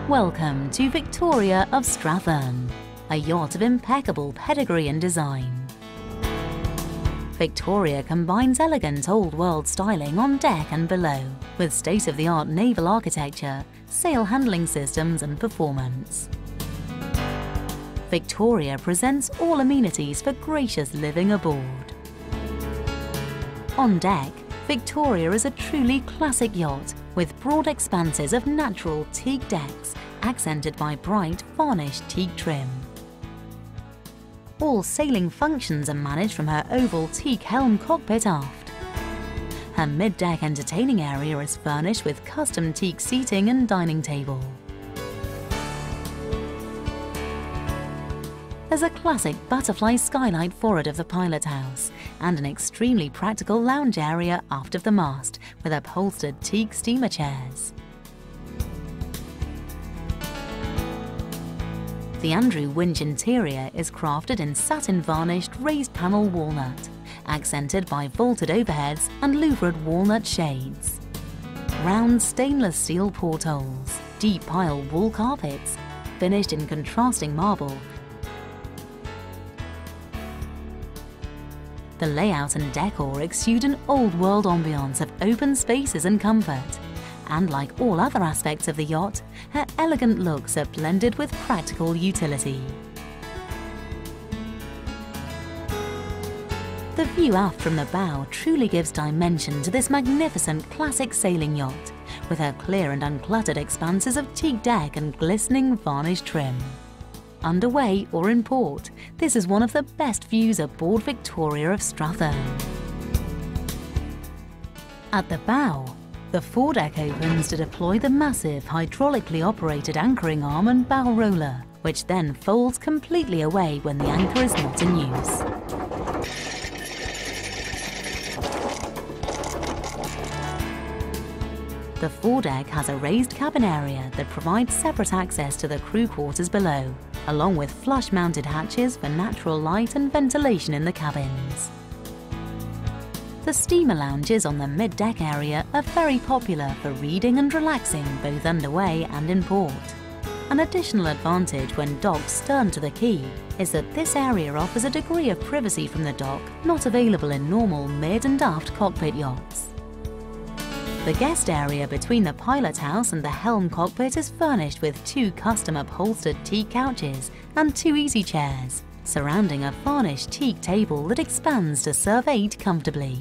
Welcome to Victoria of Strathern, a yacht of impeccable pedigree and design. Victoria combines elegant old-world styling on deck and below, with state-of-the-art naval architecture, sail handling systems and performance. Victoria presents all amenities for gracious living aboard. On deck, Victoria is a truly classic yacht with broad expanses of natural teak decks accented by bright varnished teak trim. All sailing functions are managed from her oval teak helm cockpit aft. Her mid-deck entertaining area is furnished with custom teak seating and dining table. There's a classic butterfly skylight forward of the pilot house and an extremely practical lounge area aft of the mast with upholstered teak steamer chairs. The Andrew winch interior is crafted in satin-varnished raised panel walnut, accented by vaulted overheads and louvred walnut shades. Round stainless steel portholes, deep pile wool carpets, finished in contrasting marble. The layout and decor exude an old-world ambiance of open spaces and comfort. And like all other aspects of the yacht, her elegant looks are blended with practical utility. The view aft from the bow truly gives dimension to this magnificent classic sailing yacht, with her clear and uncluttered expanses of teak deck and glistening varnished trim. Underway or in port, this is one of the best views aboard Victoria of Strathern. At the bow, the foredeck opens to deploy the massive hydraulically operated anchoring arm and bow roller, which then folds completely away when the anchor is not in use. The foredeck has a raised cabin area that provides separate access to the crew quarters below, along with flush-mounted hatches for natural light and ventilation in the cabins. The steamer lounges on the mid-deck area are very popular for reading and relaxing both underway and in port. An additional advantage when docked stern to the quay is that this area offers a degree of privacy from the dock not available in normal mid and aft cockpit yachts. The guest area between the pilot house and the helm cockpit is furnished with 2 custom upholstered teak couches and 2 easy chairs, surrounding a varnished teak table that expands to serve 8 comfortably.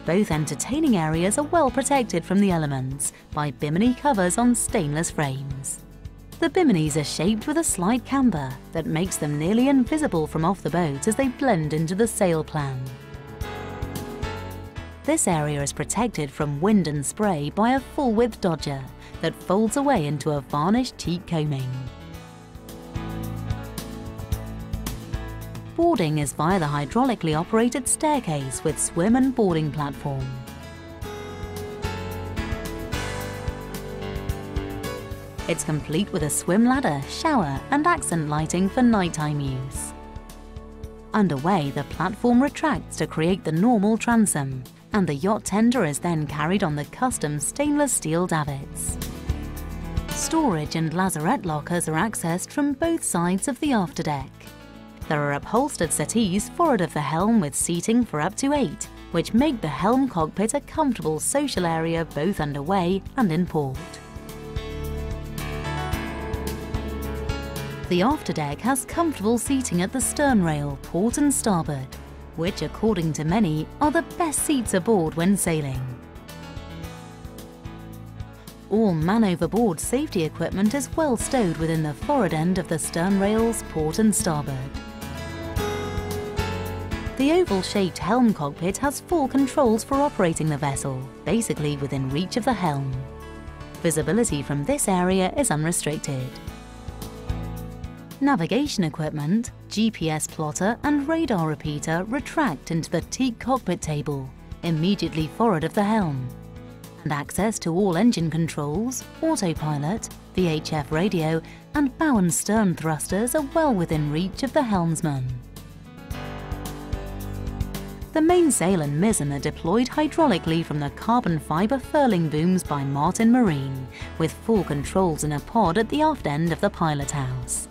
Both entertaining areas are well protected from the elements by bimini covers on stainless frames. The biminis are shaped with a slight camber that makes them nearly invisible from off the boat as they blend into the sail plan. This area is protected from wind and spray by a full-width dodger that folds away into a varnished teak coaming. Boarding is via the hydraulically operated staircase with swim and boarding platform. It's complete with a swim ladder, shower and accent lighting for nighttime use. Underway, the platform retracts to create the normal transom, and the yacht tender is then carried on the custom stainless steel davits. Storage and lazarette lockers are accessed from both sides of the afterdeck. There are upholstered settees forward of the helm with seating for up to 8, which make the helm cockpit a comfortable social area both underway and in port. The afterdeck has comfortable seating at the stern rail, port and starboard, which, according to many, are the best seats aboard when sailing. All man-overboard safety equipment is well stowed within the forward end of the stern rails, port and starboard. The oval-shaped helm cockpit has full controls for operating the vessel, basically within reach of the helm. Visibility from this area is unrestricted. Navigation equipment, GPS plotter and radar repeater retract into the teak cockpit table, immediately forward of the helm. And access to all engine controls, autopilot, VHF radio and bow and stern thrusters are well within reach of the helmsman. The mainsail and mizzen are deployed hydraulically from the carbon fibre furling booms by Martin Marine, with full controls in a pod at the aft end of the pilot house.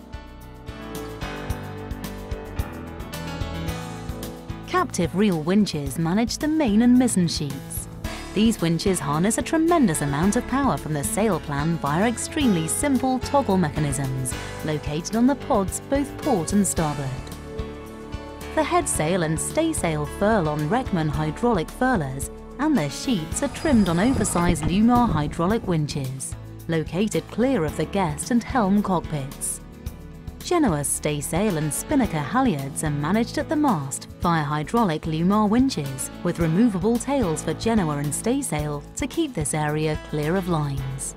Captive reel winches manage the main and mizzen sheets. These winches harness a tremendous amount of power from the sail plan via extremely simple toggle mechanisms located on the pods both port and starboard. The headsail and staysail furl on Reckman hydraulic furlers, and their sheets are trimmed on oversized Lumar hydraulic winches, located clear of the guest and helm cockpits. Genoa's staysail and spinnaker halyards are managed at the mast via hydraulic Lumar winches, with removable tails for Genoa and staysail to keep this area clear of lines.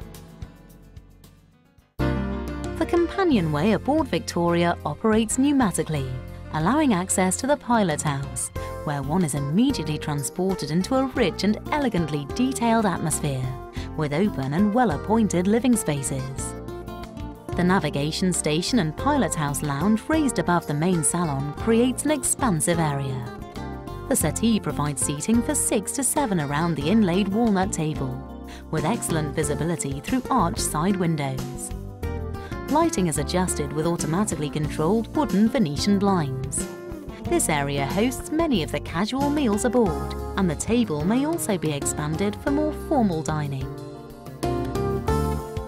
The companionway aboard Victoria operates pneumatically, allowing access to the pilot house, where one is immediately transported into a rich and elegantly detailed atmosphere, with open and well-appointed living spaces. The navigation station and pilot house lounge raised above the main salon creates an expansive area. The settee provides seating for 6 to 7 around the inlaid walnut table, with excellent visibility through arched side windows. Lighting is adjusted with automatically controlled wooden Venetian blinds. This area hosts many of the casual meals aboard, and the table may also be expanded for more formal dining.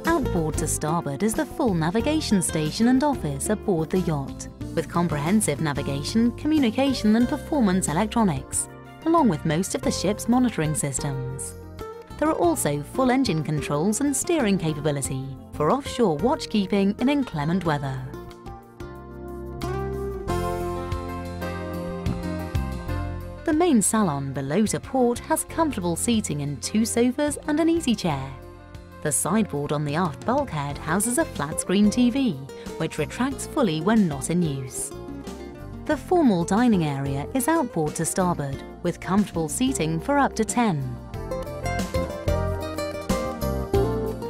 Outboard to starboard is the full navigation station and office aboard the yacht, with comprehensive navigation, communication and performance electronics, along with most of the ship's monitoring systems. There are also full engine controls and steering capability for offshore watchkeeping in inclement weather. The main salon below to port has comfortable seating in 2 sofas and an easy chair. The sideboard on the aft bulkhead houses a flat-screen TV, which retracts fully when not in use. The formal dining area is outboard to starboard, with comfortable seating for up to 10.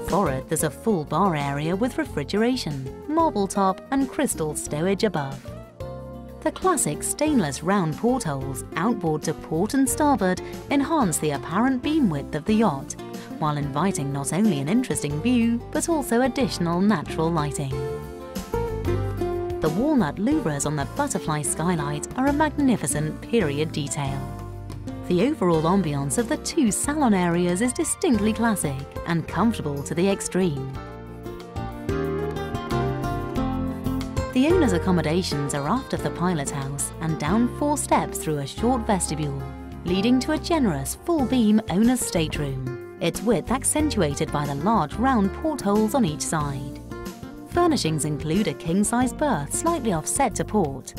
Forward, there's a full bar area with refrigeration, marble top and crystal stowage above. The classic stainless round portholes outboard to port and starboard enhance the apparent beam width of the yacht, while inviting not only an interesting view, but also additional natural lighting. The walnut louvres on the butterfly skylight are a magnificent period detail. The overall ambience of the 2 salon areas is distinctly classic and comfortable to the extreme. The owner's accommodations are aft of the pilot house and down 4 steps through a short vestibule, leading to a generous full-beam owner's stateroom, its width accentuated by the large round portholes on each side. Furnishings include a king-size berth slightly offset to port,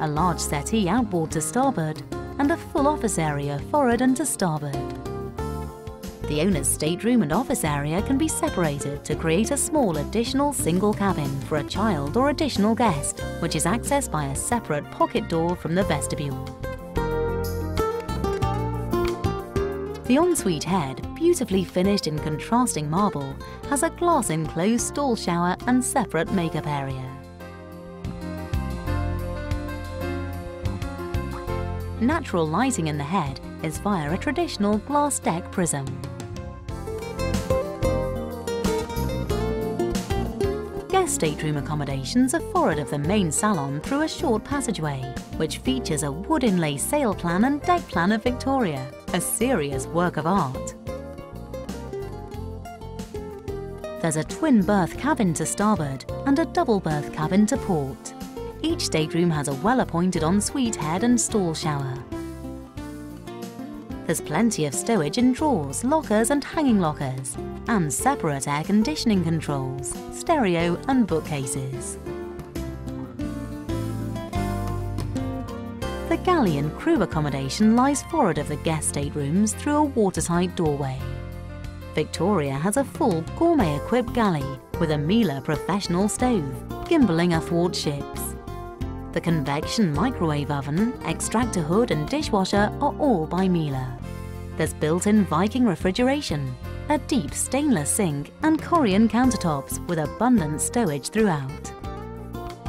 a large settee outboard to starboard, and a full office area forward and to starboard. The owner's stateroom and office area can be separated to create a small additional single cabin for a child or additional guest, which is accessed by a separate pocket door from the vestibule. The ensuite head, beautifully finished in contrasting marble, has a glass-enclosed stall shower and separate makeup area. Natural lighting in the head is via a traditional glass deck prism. Guest stateroom accommodations are forward of the main salon through a short passageway, which features a wood inlay sail plan and deck plan of Victoria, a serious work of art. There's a twin berth cabin to starboard and a double berth cabin to port. Each stateroom has a well-appointed ensuite head and stall shower. There's plenty of stowage in drawers, lockers and hanging lockers, and separate air conditioning controls, stereo and bookcases. The galley and crew accommodation lies forward of the guest staterooms through a watertight doorway. Victoria has a full gourmet-equipped galley with a Miele professional stove, gimballing athwart ships. The convection microwave oven, extractor hood and dishwasher are all by Miele. There's built-in Viking refrigeration, a deep stainless sink and Korean countertops with abundant stowage throughout.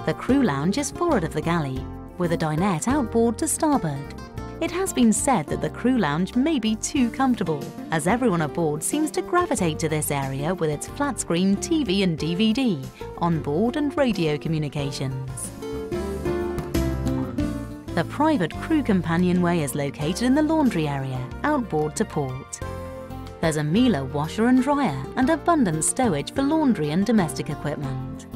The crew lounge is forward of the galley, with a dinette outboard to starboard. It has been said that the crew lounge may be too comfortable, as everyone aboard seems to gravitate to this area with its flat-screen TV and DVD, onboard and radio communications. The private crew companionway is located in the laundry area, outboard to port. There's a Miele washer and dryer and abundant stowage for laundry and domestic equipment.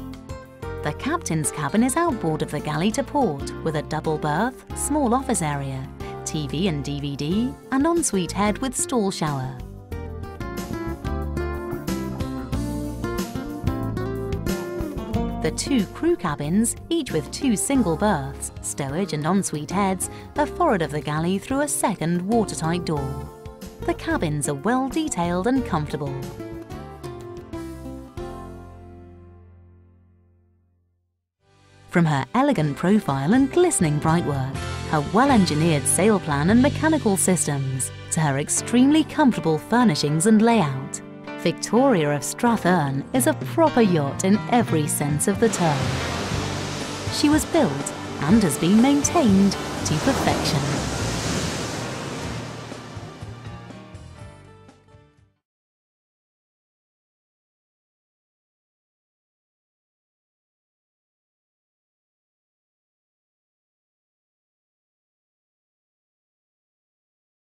The captain's cabin is outboard of the galley to port with a double berth, small office area, TV and DVD, and ensuite head with stall shower. The 2 crew cabins, each with 2 single berths, stowage and ensuite heads, are forward of the galley through a second watertight door. The cabins are well detailed and comfortable. From her elegant profile and glistening brightwork, her well-engineered sail plan and mechanical systems, to her extremely comfortable furnishings and layout, Victoria of Strathearn is a proper yacht in every sense of the term. She was built and has been maintained to perfection.